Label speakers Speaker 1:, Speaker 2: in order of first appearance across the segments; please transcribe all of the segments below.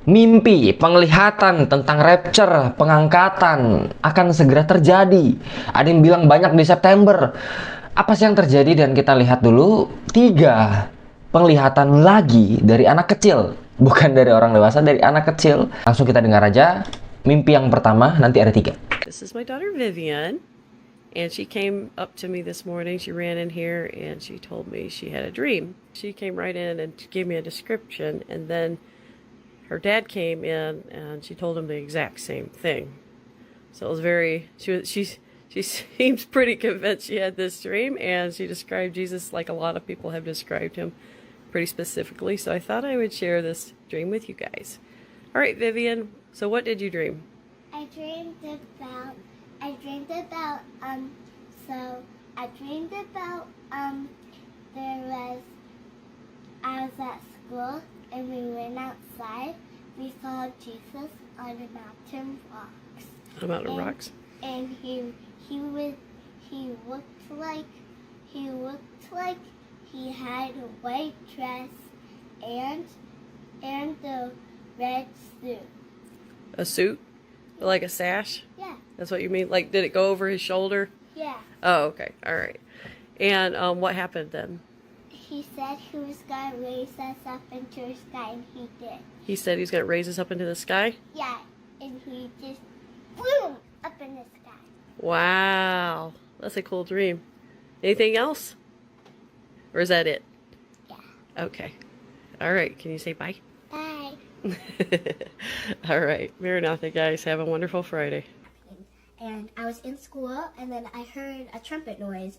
Speaker 1: Mimpi, penglihatan tentang rapture, pengangkatan akan segera terjadi. Ada yang bilang banyak di September. Apa sih yang terjadi? Dan kita lihat dulu 3 penglihatan lagi dari anak kecil. Bukan dari orang dewasa, dari anak kecil. Langsung kita dengar aja. Mimpi yang pertama, nanti ada 3.
Speaker 2: This is my daughter Vivian, and she came up to me this morning. She ran in here and she told me she had a dream. She came right in and gave me a description, and then her dad came in and she told him the exact same thing. So it was she seems pretty convinced she had this dream, and she described Jesus like a lot of people have described him pretty specifically. So I thought I would share this dream with you guys. All right, Vivian, so what did you dream?
Speaker 3: I dreamed about there was I was at school and we went outside. We saw Jesus on a mountain rocks.
Speaker 2: On a mountain rocks.
Speaker 3: And he looked like he had a white dress and the red suit.
Speaker 2: A suit? Like a sash?
Speaker 3: Yeah.
Speaker 2: That's what you mean? Like, did it go over his shoulder?
Speaker 3: Yeah.
Speaker 2: Oh, okay. All right. And what happened then?
Speaker 3: He said he was going to raise us up into the sky, and he did.
Speaker 2: He said he's going to raise us up into the sky?
Speaker 3: Yeah, and he just boom up in the sky.
Speaker 2: Wow. That's a cool dream. Anything else? Or is that it?
Speaker 3: Yeah.
Speaker 2: Okay. All right. Can you say bye?
Speaker 3: Bye.
Speaker 2: All right. Maranatha, guys. Have a wonderful Friday.
Speaker 3: And I was in school, and then I heard a trumpet noise.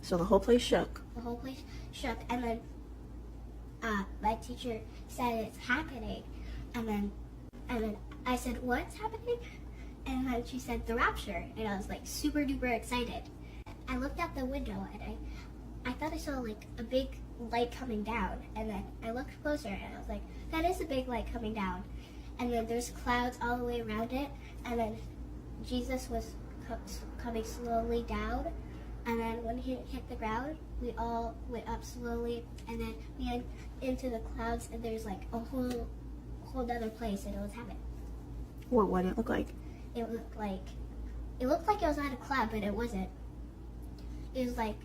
Speaker 4: So the whole place shook.
Speaker 3: The whole place shook, and then my teacher said it's happening, and then I said, what's happening? And then she said the rapture, and I was like super duper excited. I looked out the window, and I thought I saw like a big light coming down, and then I looked closer, and I was like, that is a big light coming down. And then there's clouds all the way around it, and then Jesus was coming slowly down. And then when he hit the ground, we all went up slowly, and then we went into the clouds, and there's like a whole other place, and it was heaven.
Speaker 4: What did it look like?
Speaker 3: It looked like it was on a cloud, but it wasn't. It was like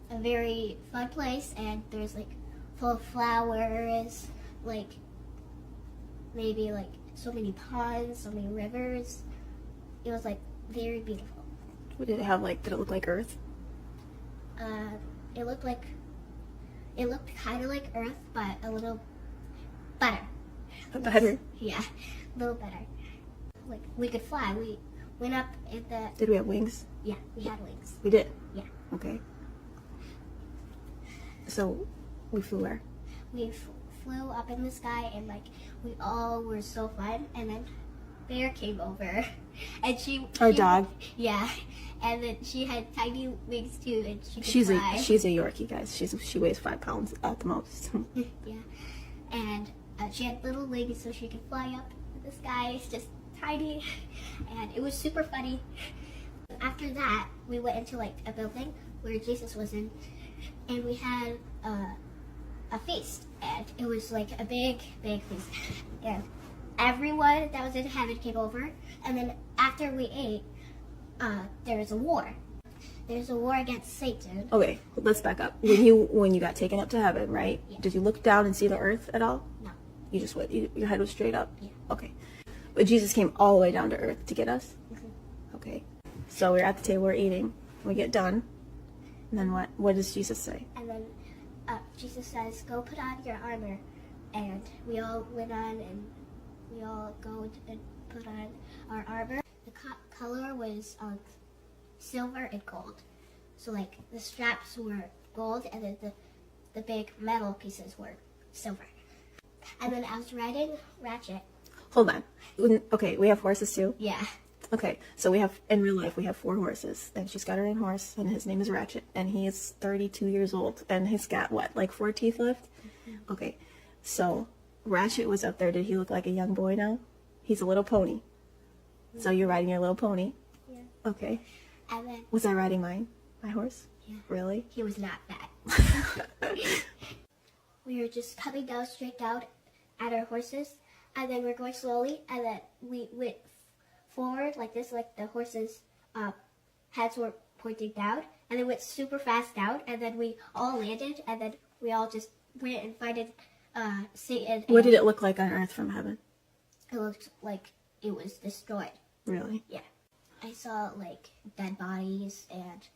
Speaker 3: a very fun place, and there's like full of flowers, like maybe like so many ponds, so many rivers. It was like very beautiful.
Speaker 4: What did it have like? Did it look like Earth?
Speaker 3: It looked kind of like Earth, but a little better.
Speaker 4: Better?
Speaker 3: Yeah, a little better. Like we could fly. We went up at the.
Speaker 4: Did we have wings?
Speaker 3: Yeah, we had wings.
Speaker 4: We did?
Speaker 3: Yeah.
Speaker 4: Okay. So, we flew where?
Speaker 3: We flew up in the sky, and like we all were so fun. And then Bear came over, and
Speaker 4: Our dog.
Speaker 3: Yeah, and then she had tiny wings too, and she could
Speaker 4: She's
Speaker 3: fly.
Speaker 4: she's a Yorkie, guys. She weighs 5 pounds at the most.
Speaker 3: Yeah, and she had little wings, so she could fly up in the sky. It's just tiny, and it was super funny. After that, we went into like a building where Jesus was in, and we had a feast, and it was like a big feast, and everyone that was in heaven came over, and then after we ate, there was a war. There's a war against Satan.
Speaker 4: Okay, let's back up. When you got taken up to heaven, right?
Speaker 3: Yeah.
Speaker 4: Did you look down and see the earth at all?
Speaker 3: No.
Speaker 4: You just went. Your head was straight up.
Speaker 3: Yeah.
Speaker 4: Okay, but Jesus came all the way down to earth to get us.
Speaker 3: Mhm.
Speaker 4: Okay, so we're at the table, we're eating. We get done, and then what? What does Jesus say?
Speaker 3: And then Jesus says, "Go put on your armor," and we all went on, and we all go and put on our armor. The color was silver and gold. So like the straps were gold, and then the big metal pieces were silver. And then I was riding Ratchet.
Speaker 4: Hold on. Okay, we have horses too.
Speaker 3: Yeah.
Speaker 4: Okay, so in real life, we have 4 horses, and she's got her own horse, and his name is Ratchet, and he is 32 years old, and he's got, what, like 4 teeth left? Mm-hmm. Okay, so Ratchet was up there. Did he look like a young boy now? He's a little pony. Mm-hmm. So you're riding your little pony?
Speaker 3: Yeah.
Speaker 4: Okay.
Speaker 3: And then
Speaker 4: Was I riding my horse?
Speaker 3: Yeah.
Speaker 4: Really?
Speaker 3: He was not fat. We were just coming down straight down at our horses, and then we're going slowly, and then we went forward like this, like the horses' heads were pointing down, and then went super fast down, and then we all landed, and then we all just went and finded Satan.
Speaker 4: What did it look like on Earth from heaven?
Speaker 3: It looked like it was destroyed.
Speaker 4: Really?
Speaker 3: Yeah. I saw like dead bodies, and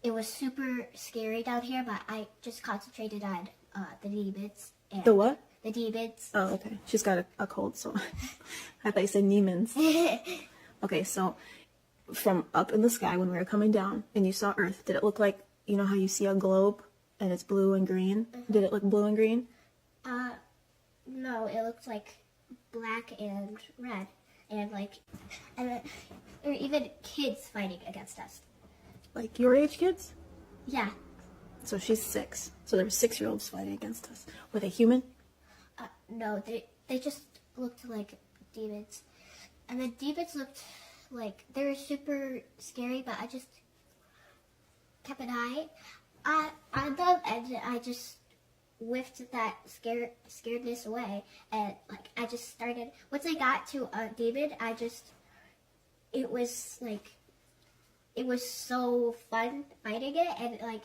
Speaker 3: it was super scary down here, but I just concentrated on the demons. And
Speaker 4: The what?
Speaker 3: The demons.
Speaker 4: Oh, okay. She's got a cold, so I thought you said Neiman's. Okay, so from up in the sky when we were coming down and you saw Earth, did it look like, you know how you see a globe and it's blue and green? Did it look blue and green?
Speaker 3: No, it looked like black and red, and like, and then there were even kids fighting against us.
Speaker 4: Like your age kids?
Speaker 3: Yeah.
Speaker 4: So she's 6. So there were 6-year-olds fighting against us. Were they human?
Speaker 3: No, they just looked like demons, and the demons looked like they were super scary. But I just kept an eye on them, and I just whiffed that scaredness away. And like I just started. Once I got to a demon, it was so fun fighting it, and like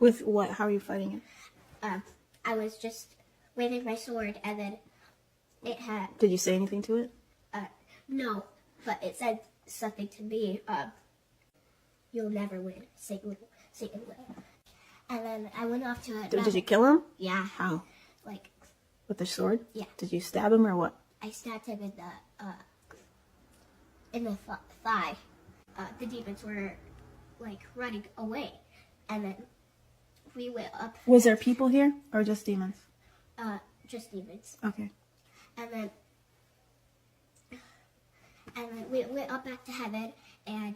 Speaker 4: With what? How are you fighting it?
Speaker 3: I was just waving my sword, and then it had
Speaker 4: Did you say anything to it?
Speaker 3: no, but it said something to me. You'll never win. Satan will. And then I went off to it.
Speaker 4: Did you kill him?
Speaker 3: Yeah.
Speaker 4: How?
Speaker 3: Like
Speaker 4: With the sword?
Speaker 3: Yeah.
Speaker 4: Did you stab him or what?
Speaker 3: I stabbed him in the thigh. The demons were like running away, and then we went up.
Speaker 4: Was there people here or just demons?
Speaker 3: Just demons.
Speaker 4: Okay.
Speaker 3: And then we went up back to heaven, and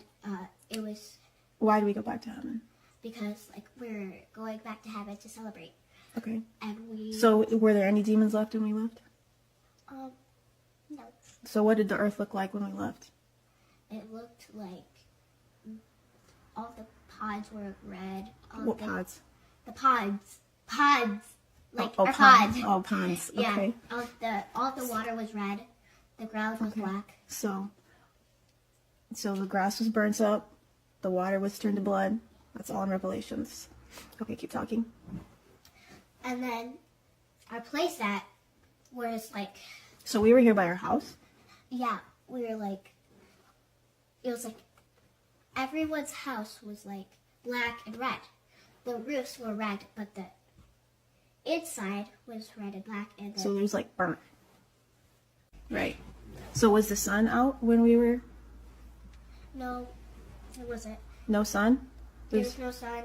Speaker 3: it was
Speaker 4: Why do we go back to heaven?
Speaker 3: because like we're going back to heaven to celebrate,
Speaker 4: Okay.
Speaker 3: and we
Speaker 4: So were there any demons left when we left?
Speaker 3: no,
Speaker 4: So what did the earth look like when we left?
Speaker 3: it looked like all the pods were red.
Speaker 4: What pods?
Speaker 3: The pods, like
Speaker 4: Oh,
Speaker 3: our
Speaker 4: ponds.
Speaker 3: pods.
Speaker 4: Oh, ponds.
Speaker 3: Yeah,
Speaker 4: Okay.
Speaker 3: all the water was red. The ground was black.
Speaker 4: So the grass was burnt up. The water was turned to blood. That's all in Revelations. Okay, keep talking.
Speaker 3: And then our playset was like,
Speaker 4: So we were here by our house.
Speaker 3: yeah, we were like, it was like everyone's house was like black and red. The roofs were red, but the inside was red and black, and
Speaker 4: So there's like burnt. Right. So was the sun out when we were?
Speaker 3: no, it wasn't.
Speaker 4: No sun?
Speaker 3: There was no sun.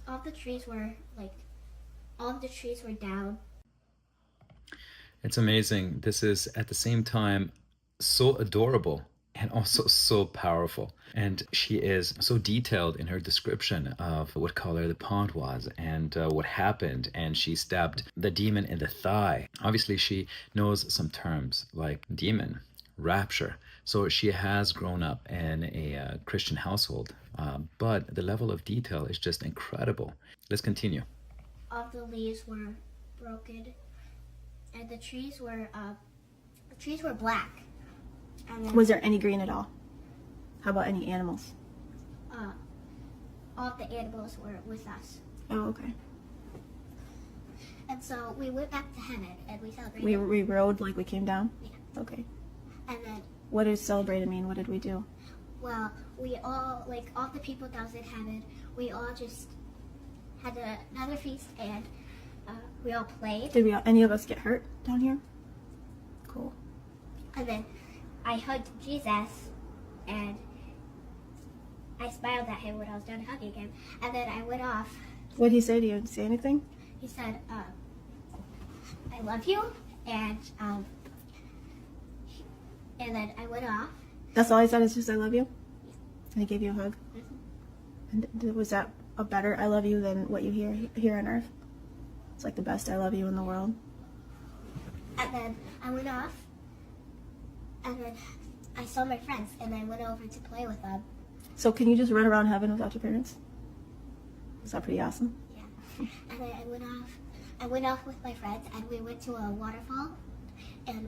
Speaker 3: All the trees were down.
Speaker 5: It's amazing. This is at the same time so adorable and also so powerful. And she is so detailed in her description of what color the pond was and what happened. And she stabbed the demon in the thigh. Obviously, she knows some terms like demon, rapture. So she has grown up in a Christian household. But the level of detail is just incredible. Let's continue.
Speaker 3: All the leaves were broken, and the trees were black. And then
Speaker 4: Was there any green at all? How about any animals?
Speaker 3: all the animals were with us.
Speaker 4: Oh, okay.
Speaker 3: And so we went back to heaven, and we celebrated.
Speaker 4: We rode like we came down?
Speaker 3: Yeah.
Speaker 4: Okay.
Speaker 3: And then,
Speaker 4: What does celebrated mean? What did we do?
Speaker 3: well, we all, like all the people that was in heaven, we all just had another feast, and we all played.
Speaker 4: Did any of us get hurt down here? Cool.
Speaker 3: And then I hugged Jesus, and I smiled at him when I was done hugging him. And then I went off.
Speaker 4: What did he say to you? Did he say anything?
Speaker 3: He said, I love you, and then I went off.
Speaker 4: That's all he said, is just I love you? And he gave you a hug? And was that a better I love you than what you hear here on earth? It's like the best I love you in the world.
Speaker 3: And then I went off, and then I saw my friends, and I went over to play with them.
Speaker 4: So can you just run around heaven without your parents? Is that pretty awesome?
Speaker 3: Yeah. And then I went off with my friends, and we went to a waterfall, and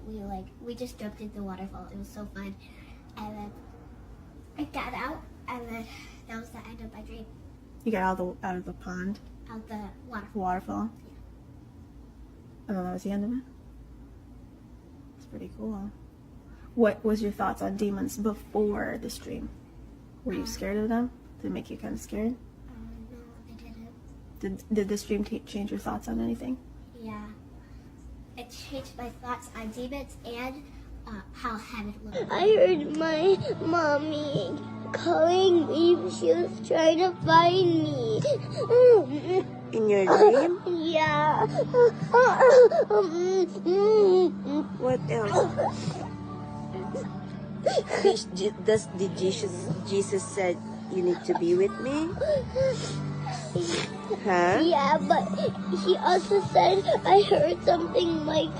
Speaker 3: like we just jumped into the waterfall. It was so fun, and then I got out, and then that was the end of my dream.
Speaker 4: You got out of the pond,
Speaker 3: Out the waterfall.
Speaker 4: waterfall, and then that was the end of it. It's pretty cool. What was your thoughts on demons before this dream? Were you scared of them? Did it make you kind of scared?
Speaker 3: No, I didn't.
Speaker 4: Did this dream change your thoughts on anything?
Speaker 3: Yeah, it changed my thoughts on demons and how heaven looked. I heard my mommy calling me. She was trying to find me.
Speaker 6: In your dream?
Speaker 3: Yeah.
Speaker 6: What else? Did Jesus said you need to be with me? Huh?
Speaker 3: Yeah, but he also said I heard something like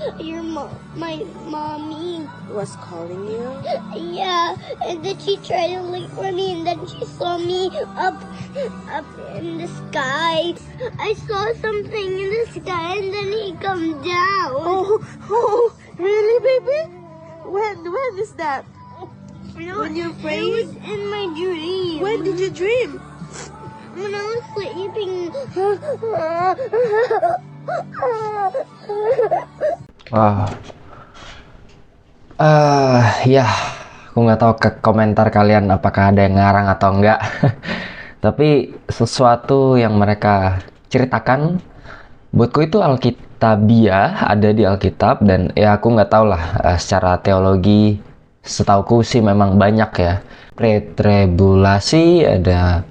Speaker 3: my mommy.
Speaker 6: Was calling you?
Speaker 3: Yeah, and then she tried to look for me, and then she saw me up in the sky. I saw something in the sky, and then he come down.
Speaker 6: Oh, really, baby? When is that? When you're
Speaker 3: It
Speaker 6: praying?
Speaker 3: was in my dream.
Speaker 6: When did you dream?
Speaker 3: When I was sleeping.
Speaker 1: Wah. Ya, aku nggak tahu ke komentar kalian apakah ada yang ngarang atau enggak. Tapi sesuatu yang mereka ceritakan, buatku itu Alkitabiah, ada di Alkitab, dan ya aku nggak tahu lah secara teologi, setauku sih memang banyak ya. Pre-tribulasi, ada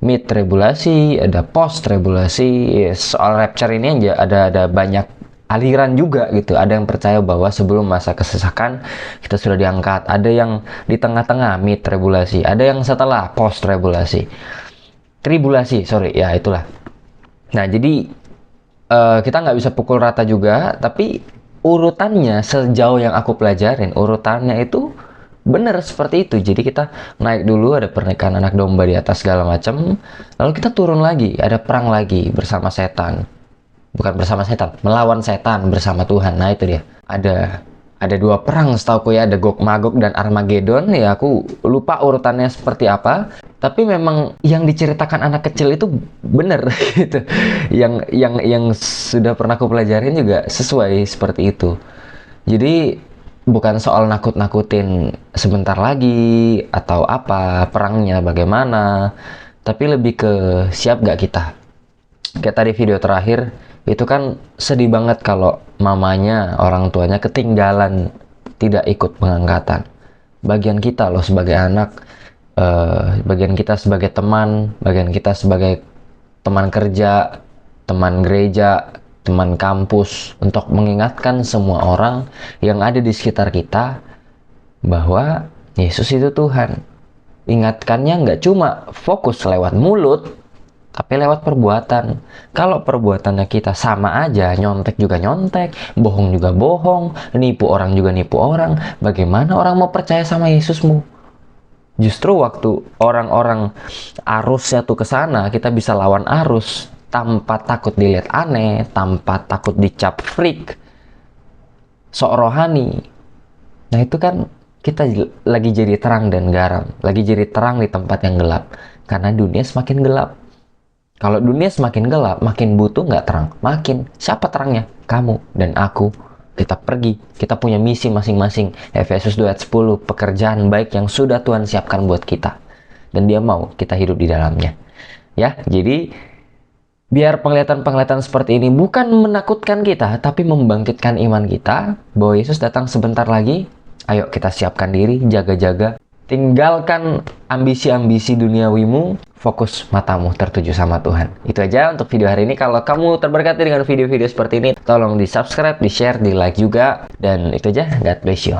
Speaker 1: mid-tribulasi, ada post-tribulasi. Soal rapture ini aja ada banyak aliran juga gitu. Ada yang percaya bahwa sebelum masa kesesakan kita sudah diangkat. Ada yang di tengah-tengah mid-tribulasi. Ada yang setelah post-tribulasi. Tribulasi, sorry, ya itulah. Nah, jadi kita nggak bisa pukul rata juga, tapi urutannya sejauh yang aku pelajarin, urutannya itu bener seperti itu. Jadi kita naik dulu, ada pernikahan anak domba di atas segala macam, lalu kita turun lagi, ada perang lagi bersama setan. Bukan bersama setan, melawan setan bersama Tuhan. Nah itu dia. Ada dua perang setauku ya, ada Gog Magog dan Armageddon. Ya aku lupa urutannya seperti apa. Tapi memang yang diceritakan anak kecil itu bener gitu. Yang sudah pernah aku pelajarin juga sesuai seperti itu. Jadi bukan soal nakut-nakutin sebentar lagi atau apa, perangnya bagaimana, tapi lebih ke siap gak kita. Kayak tadi video terakhir, itu kan sedih banget kalau mamanya, orang tuanya ketinggalan, tidak ikut pengangkatan. Bagian kita loh sebagai anak, bagian kita sebagai teman, bagian kita sebagai teman kerja, teman gereja, teman kampus, untuk mengingatkan semua orang yang ada di sekitar kita bahwa Yesus itu Tuhan. Ingatkannya nggak cuma fokus lewat mulut, tapi lewat perbuatan. Kalau perbuatannya kita sama aja, nyontek juga nyontek, bohong juga bohong, nipu orang juga nipu orang, bagaimana orang mau percaya sama Yesusmu? Justru waktu orang-orang arusnya tuh ke sana, kita bisa lawan arus tanpa takut dilihat aneh, tanpa takut dicap freak, sok rohani. Nah itu kan kita lagi jadi terang dan garam, lagi jadi terang di tempat yang gelap, karena dunia semakin gelap. Kalau dunia semakin gelap, makin butuh nggak terang, makin. Siapa terangnya? Kamu dan aku. Kita pergi, kita punya misi masing-masing. Efesus 2 ayat 10, pekerjaan baik yang sudah Tuhan siapkan buat kita, dan Dia mau kita hidup di dalamnya. Ya, jadi biar penglihatan-penglihatan seperti ini bukan menakutkan kita, tapi membangkitkan iman kita bahwa Yesus datang sebentar lagi. Ayo kita siapkan diri, jaga-jaga. Tinggalkan ambisi-ambisi duniawimu, fokus matamu tertuju sama Tuhan. Itu aja untuk video hari ini. Kalau kamu terberkati dengan video-video seperti ini, tolong di subscribe, di share, di like juga. Dan itu aja, God bless you.